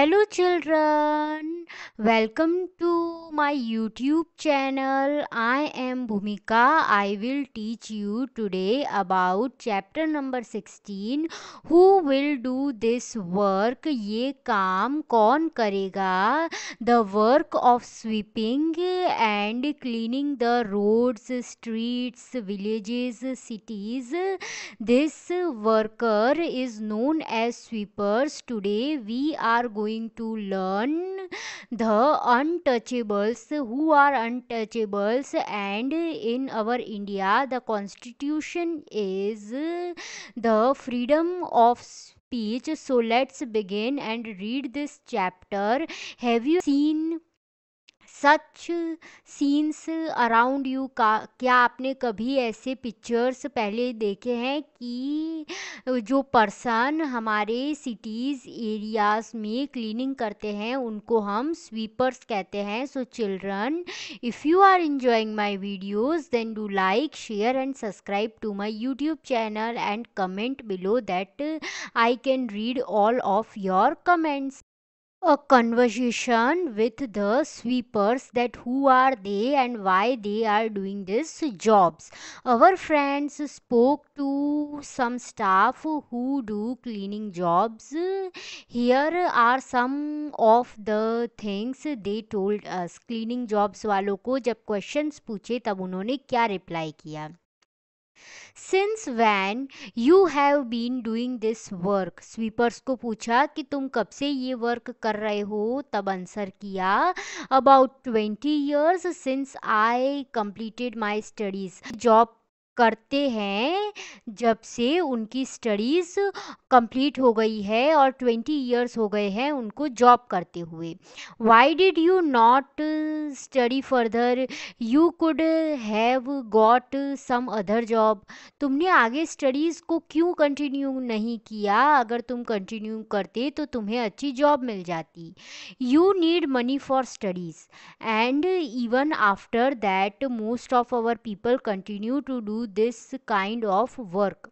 Hello children, welcome to my YouTube channel. I am Bhumika. I will teach you today about chapter number 16. Who will do this work? ये काम कौन करेगा? The work of sweeping and cleaning the roads, streets, villages, cities. This worker is known as sweepers. Today we are going to learn the untouchables. Who are untouchables? And in our India the constitution is the freedom of speech. So let's begin and read this chapter. Have you seen such scenes around you का? क्या आपने कभी ऐसे pictures पहले देखे हैं कि जो पर्सन हमारे सिटीज़ एरियाज़ में क्लीनिंग करते हैं उनको हम स्वीपर्स कहते हैं. So children, if you are enjoying my videos, then do like, share and subscribe to my YouTube channel and comment below that I can read all of your comments. A conversation with the sweepers, that who are they and why they are doing these jobs. Our friends spoke to some staff who do cleaning jobs. Here are some of the things they told us. Cleaning jobs वालों को जब questions पूछे तब उन्होंने क्या reply किया. Since when you have been doing this work. Sweepers को पूछा कि तुम कब से ये वर्क कर रहे हो. तब आंसर किया about 20 years since I completed my studies. Job करते हैं जब से उनकी स्टडीज़ कंप्लीट हो गई है और 20 years हो गए हैं उनको जॉब करते हुए. Why did you not study further? You could have got some other job. तुमने आगे स्टडीज़ को क्यों कंटिन्यू नहीं किया? अगर तुम कंटिन्यू करते तो तुम्हें अच्छी जॉब मिल जाती. You need money for studies and even after that most of our people continue to do this kind of work.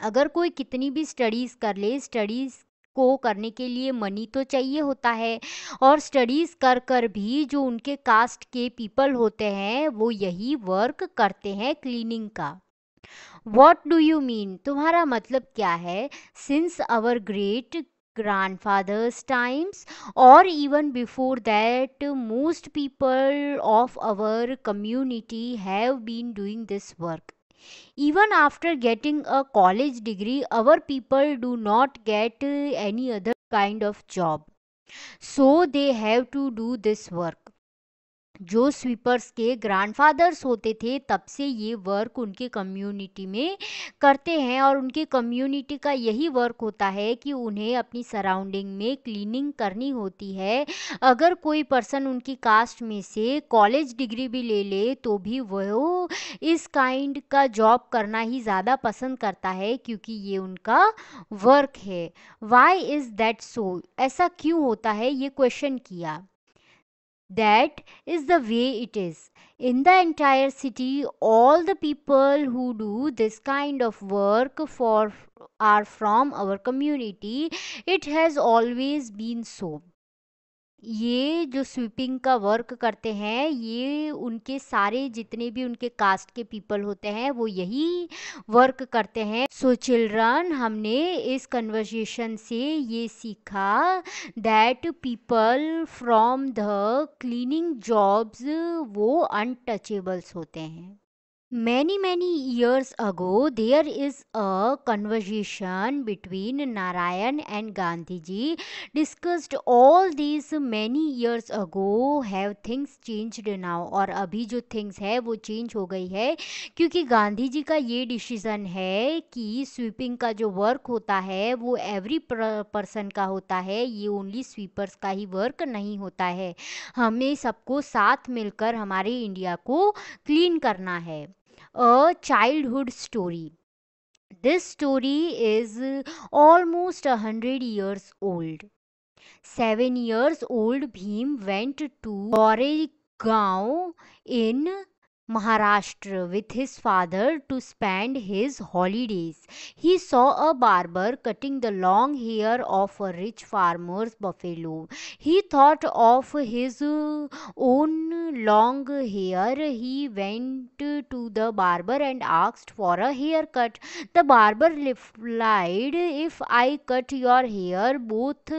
अगर कोई कितनी भी स्टडीज़ कर ले, स्टडीज़ को करने के लिए मनी तो चाहिए होता है और स्टडीज़ कर कर भी जो उनके कास्ट के पीपल होते हैं वो यही वर्क करते हैं क्लीनिंग का. What do you mean? तुम्हारा मतलब क्या है? Since our great grandfather's times or even before that most people of our community have been doing this work. Even after getting a college degree our people do not get any other kind of job, so they have to do this work. जो sweepers के grandfathers होते थे तब से ये work उनके community में करते हैं और उनके कम्युनिटी का यही वर्क होता है कि उन्हें अपनी सराउंडिंग में क्लीनिंग करनी होती है. अगर कोई पर्सन उनकी कास्ट में से कॉलेज डिग्री भी ले ले तो भी वो इस काइंड का जॉब करना ही ज़्यादा पसंद करता है क्योंकि ये उनका वर्क है. Why is that so? ऐसा क्यों होता है? ये क्वेश्चन किया. That is the way it is. In the entire city, all the people who do this kind of work for are from our community. It has always been so. ये जो sweeping का work करते हैं ये उनके सारे जितने भी उनके कास्ट के पीपल होते हैं वो यही वर्क करते हैं. सो चिल्ड्रन, हमने इस कन्वर्सेशन से ये सीखा that people from the cleaning jobs वो अनटचेबल्स होते हैं. Many years ago, there is a conversation between Narayan and Gandhiji discussed all these many years ago. Have things changed now? और अभी जो things है वो change हो गई है क्योंकि गांधी जी का ये डिसीजन है कि स्वीपिंग का जो वर्क होता है वो एवरी पर्सन का होता है. ये ओनली स्वीपर्स का ही वर्क नहीं होता है. हमें सबको साथ मिलकर हमारे इंडिया को क्लीन करना है. A childhood story. This story is almost 100 years old. 7 years old Bhim went to Goregaon in Maharashtra with his father to spend his holidays. He saw a barber cutting the long hair of a rich farmer's buffalo. He thought of his own long hair. He went to the barber and asked for a haircut. The barber replied, "If I cut your hair, both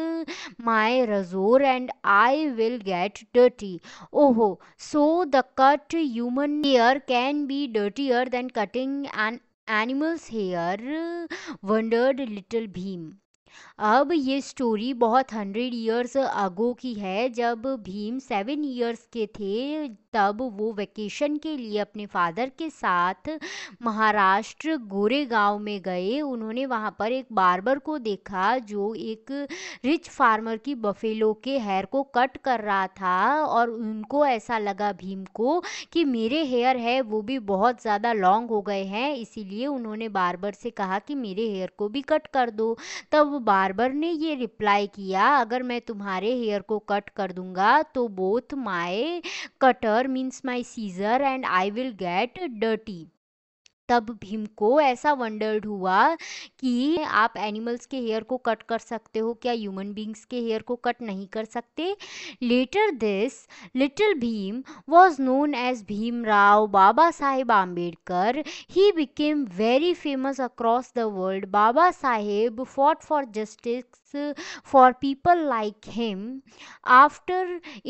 my razor and I will get dirty." Oh, so the cut human hair can be dirtier than cutting an animal's hair, wondered little Bheem. अब ये story बहुत 100 years अगो की है। जब Bhim 7 years के थे तब वो वेकेशन के लिए अपने फादर के साथ महाराष्ट्र गोरेगांव में गए। उन्होंने वहाँ पर एक बार्बर को देखा जो एक रिच फार्मर की बफेलो के हेयर को कट कर रहा था और उनको ऐसा लगा भीम को कि मेरे हेयर है वो भी बहुत ज़्यादा लॉन्ग हो गए हैं, इसीलिए उन्होंने बार्बर से कहा कि मेरे हेयर को भी कट कर दो। तब बार्बर ने ये रिप्लाई किया, अगर मैं तुम्हारे हेयर को कट कर दूंगा तो both my cutter means my scissor and I will get dirty. तब भीम को ऐसा वंडर्ड हुआ कि आप एनिमल्स के हेयर को कट कर सकते हो, क्या ह्यूमन बींग्स के हेयर को कट नहीं कर सकते? Later this little Bhim was known as Bhimrao Baba Saheb Ambedkar. He became very famous across the world. Baba Saheb fought for justice for people like him. After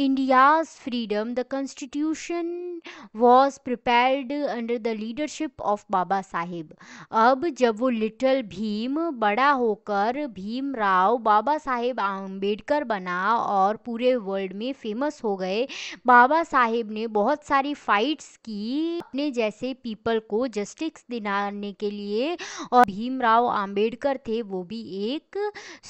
India's freedom, the constitution was prepared under the leadership of Baba Saheb. अब जब वो little Bhim बड़ा होकर भीमराव बाबा साहेब आम्बेडकर बना और पूरे world में famous हो गए, बाबा साहेब ने बहुत सारी फाइट्स की अपने जैसे पीपल को जस्टिस दिलाने के लिए। और भीमराव आम्बेडकर थे वो भी एक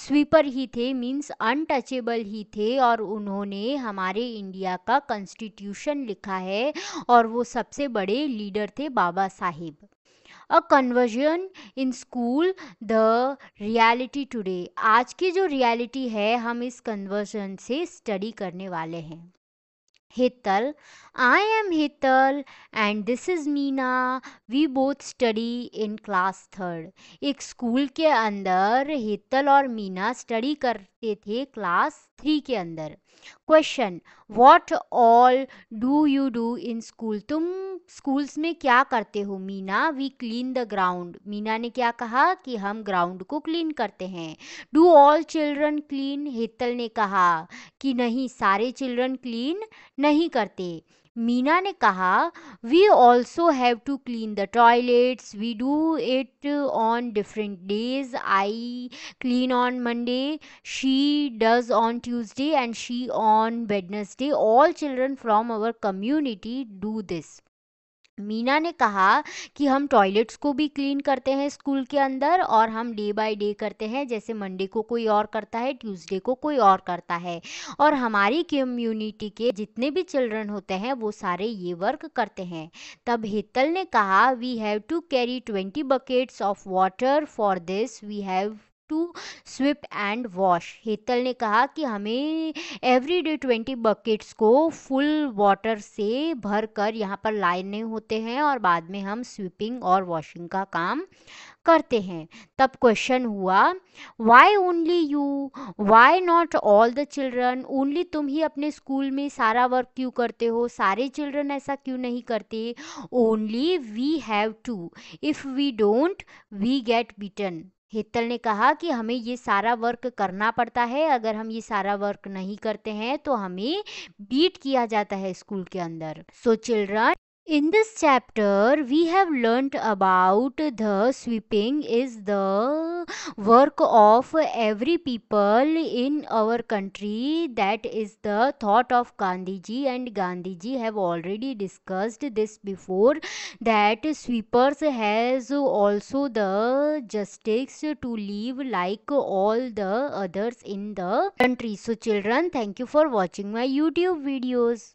स्वीपर ही थे, मींस अनटचेबल ही थे, और उन्होंने हमारे इंडिया का कॉन्स्टिट्यूशन लिखा है और वो सबसे बड़े लीडर थे Baba Saheb. A conversion in school the reality today. आज की जो रियलिटी है हम इस कन्वर्जन से स्टडी करने वाले हैं. Hetal, I am Hetal and this is Meena. We both study in class 3rd. एक स्कूल के अंदर हेतल और मीना स्टडी करते थे क्लास 3 के अंदर. Question, what all do you do in school. तुम स्कूल्स में क्या करते हो? Meena, we clean the ground. Meena ने क्या कहा कि हम ग्राउंड को क्लीन करते हैं. Do all children clean. Hetal ने कहा कि नहीं, सारे चिल्ड्रन क्लीन नहीं करते. मीना ने कहा we also have to clean the toilets. We do it on different days. I clean on Monday, she does on Tuesday and she on Wednesday. All children from our community do this. Meena ने कहा कि हम toilets को भी clean करते हैं school के अंदर और हम डे बाय डे करते हैं, जैसे मंडे को कोई और करता है, ट्यूसडे को कोई और करता है, और हमारी कम्युनिटी के जितने भी चिल्ड्रन होते हैं वो सारे ये वर्क करते हैं. तब हेतल ने कहा we have to carry 20 buckets of water for this. We have to sweep and wash. Hetal ने कहा कि हमें एवरीडे 20 buckets को फुल वाटर से भर कर यहाँ पर लाने होते हैं और बाद में हम स्वीपिंग और वॉशिंग का काम करते हैं. तब क्वेश्चन हुआ, why only you, why not all the children. Only तुम ही अपने स्कूल में सारा वर्क क्यों करते हो, सारे चिल्ड्रन ऐसा क्यों नहीं करते. Only we have to, if we don't we get beaten. Hetal ने कहा कि हमें ये सारा वर्क करना पड़ता है, अगर हम ये सारा वर्क नहीं करते हैं तो हमें बीट किया जाता है स्कूल के अंदर. So children, in this chapter we have learnt about the sweeping is the work of every people in our country. That is the thought of Gandhiji, and Gandhiji have already discussed this before, that sweepers has also the justice to live like all the others in the country. So children, thank you for watching my YouTube videos.